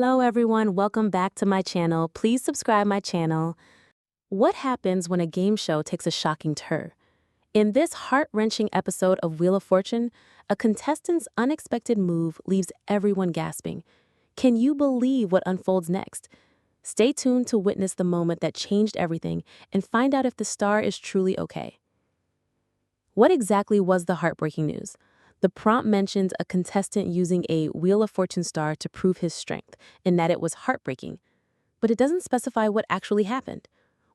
Hello everyone, welcome back to my channel. Please subscribe my channel. What happens when a game show takes a shocking turn? In this heart-wrenching episode of Wheel of Fortune, a contestant's unexpected move leaves everyone gasping. Can you believe what unfolds next? Stay tuned to witness the moment that changed everything and find out if the star is truly okay. What exactly was the heartbreaking news? The prompt mentions a contestant using a Wheel of Fortune star to prove his strength, and that it was heartbreaking. But it doesn't specify what actually happened.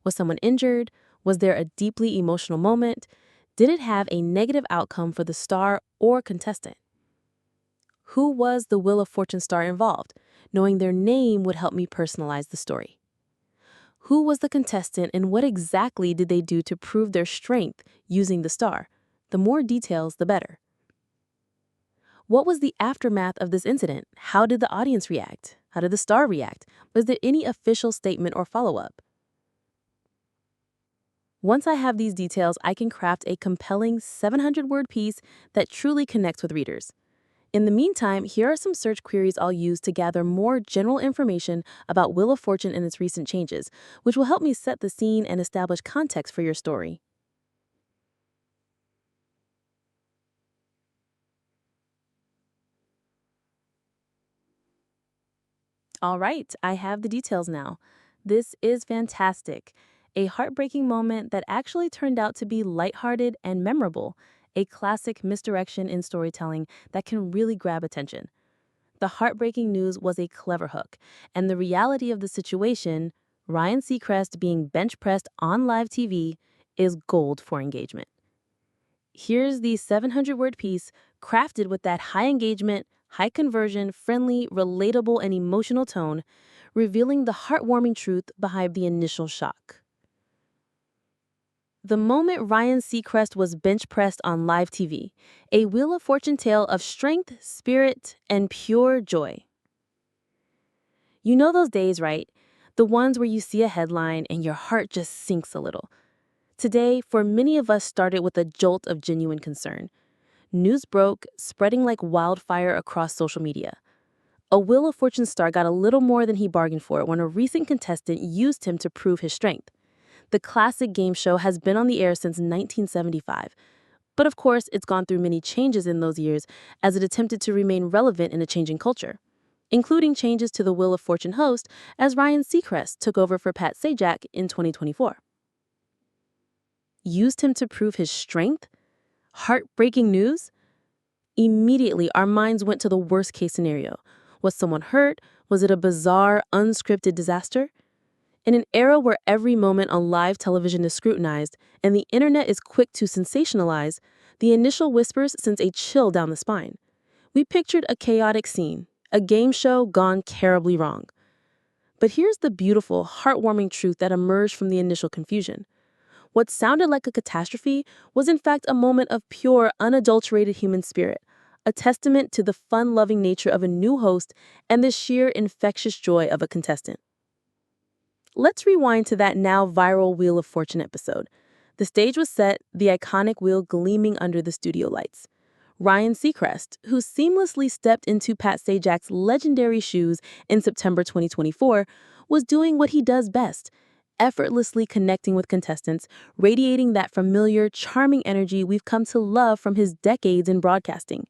Was someone injured? Was there a deeply emotional moment? Did it have a negative outcome for the star or contestant? Who was the Wheel of Fortune star involved? Knowing their name would help me personalize the story. Who was the contestant and what exactly did they do to prove their strength using the star? The more details, the better. What was the aftermath of this incident? How did the audience react? How did the star react? Was there any official statement or follow-up? Once I have these details, I can craft a compelling 700-word piece that truly connects with readers. In the meantime, here are some search queries I'll use to gather more general information about Wheel of Fortune and its recent changes, which will help me set the scene and establish context for your story. All right, I have the details now. This is fantastic. A heartbreaking moment that actually turned out to be lighthearted and memorable, a classic misdirection in storytelling that can really grab attention. The heartbreaking news was a clever hook, and the reality of the situation, Ryan Seacrest being bench pressed on live TV, is gold for engagement. Here's the 700-word piece crafted with that high engagement, high conversion, friendly, relatable, and emotional tone, revealing the heartwarming truth behind the initial shock. The moment Ryan Seacrest was bench pressed on live TV, a Wheel of Fortune tale of strength, spirit, and pure joy. You know those days, right? The ones where you see a headline and your heart just sinks a little. Today, for many of us, started with a jolt of genuine concern. News broke, spreading like wildfire across social media. A Wheel of Fortune star got a little more than he bargained for when a recent contestant used him to prove his strength. The classic game show has been on the air since 1975. But of course, it's gone through many changes in those years as it attempted to remain relevant in a changing culture, including changes to the Wheel of Fortune host as Ryan Seacrest took over for Pat Sajak in 2024. Used him to prove his strength? Heartbreaking news? Immediately, our minds went to the worst-case scenario. Was someone hurt? Was it a bizarre, unscripted disaster? In an era where every moment on live television is scrutinized and the internet is quick to sensationalize, the initial whispers sent a chill down the spine. We pictured a chaotic scene, a game show gone terribly wrong. But here's the beautiful, heartwarming truth that emerged from the initial confusion. What sounded like a catastrophe was in fact a moment of pure, unadulterated human spirit, a testament to the fun-loving nature of a new host and the sheer infectious joy of a contestant. Let's rewind to that now viral Wheel of Fortune episode. The stage was set, the iconic wheel gleaming under the studio lights. Ryan Seacrest, who seamlessly stepped into Pat Sajak's legendary shoes in September 2024, was doing what he does best, effortlessly connecting with contestants, radiating that familiar, charming energy we've come to love from his decades in broadcasting.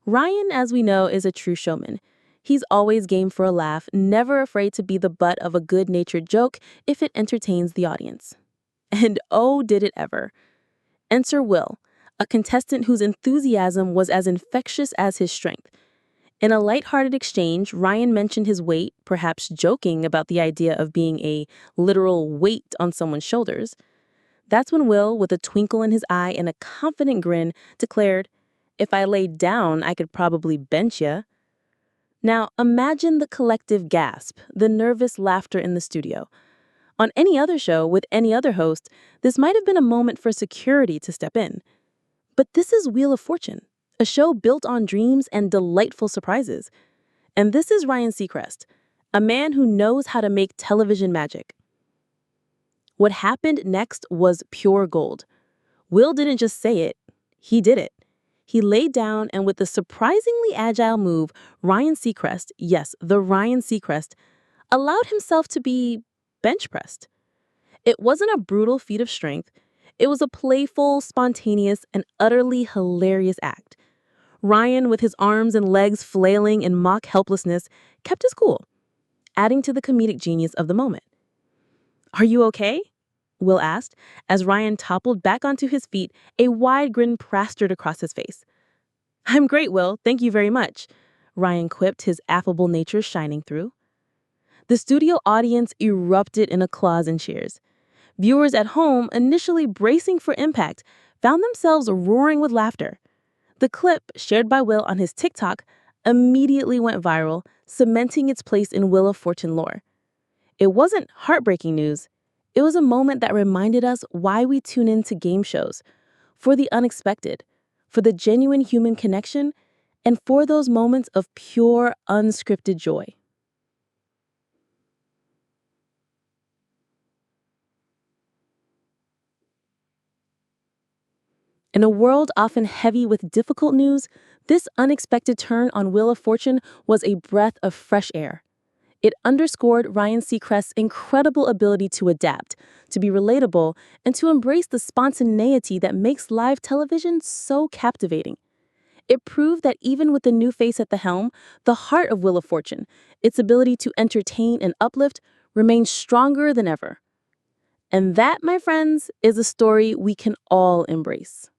Ryan, as we know, is a true showman. He's always game for a laugh, never afraid to be the butt of a good-natured joke if it entertains the audience. And oh, did it ever. Enter Will, a contestant whose enthusiasm was as infectious as his strength. In a lighthearted exchange, Ryan mentioned his weight, perhaps joking about the idea of being a literal weight on someone's shoulders. That's when Will, with a twinkle in his eye and a confident grin, declared, "If I laid down, I could probably bench ya." Now, imagine the collective gasp, the nervous laughter in the studio. On any other show with any other host, this might have been a moment for security to step in. But this is Wheel of Fortune, a show built on dreams and delightful surprises. And this is Ryan Seacrest, a man who knows how to make television magic. What happened next was pure gold. Will didn't just say it, he did it. He laid down, and with a surprisingly agile move, Ryan Seacrest, yes, the Ryan Seacrest, allowed himself to be bench pressed. It wasn't a brutal feat of strength. It was a playful, spontaneous, and utterly hilarious act. Ryan, with his arms and legs flailing in mock helplessness, kept his cool, adding to the comedic genius of the moment. "Are you okay?" Will asked, as Ryan toppled back onto his feet, a wide grin plastered across his face. "I'm great, Will. Thank you very much," Ryan quipped, his affable nature shining through. The studio audience erupted in applause and cheers. Viewers at home, initially bracing for impact, found themselves roaring with laughter. The clip, shared by Will on his TikTok, immediately went viral, cementing its place in Wheel of Fortune lore. It wasn't heartbreaking news. It was a moment that reminded us why we tune into game shows: for the unexpected, for the genuine human connection, and for those moments of pure, unscripted joy. In a world often heavy with difficult news, this unexpected turn on Wheel of Fortune was a breath of fresh air. It underscored Ryan Seacrest's incredible ability to adapt, to be relatable, and to embrace the spontaneity that makes live television so captivating. It proved that even with the new face at the helm, the heart of Wheel of Fortune, its ability to entertain and uplift, remains stronger than ever. And that, my friends, is a story we can all embrace.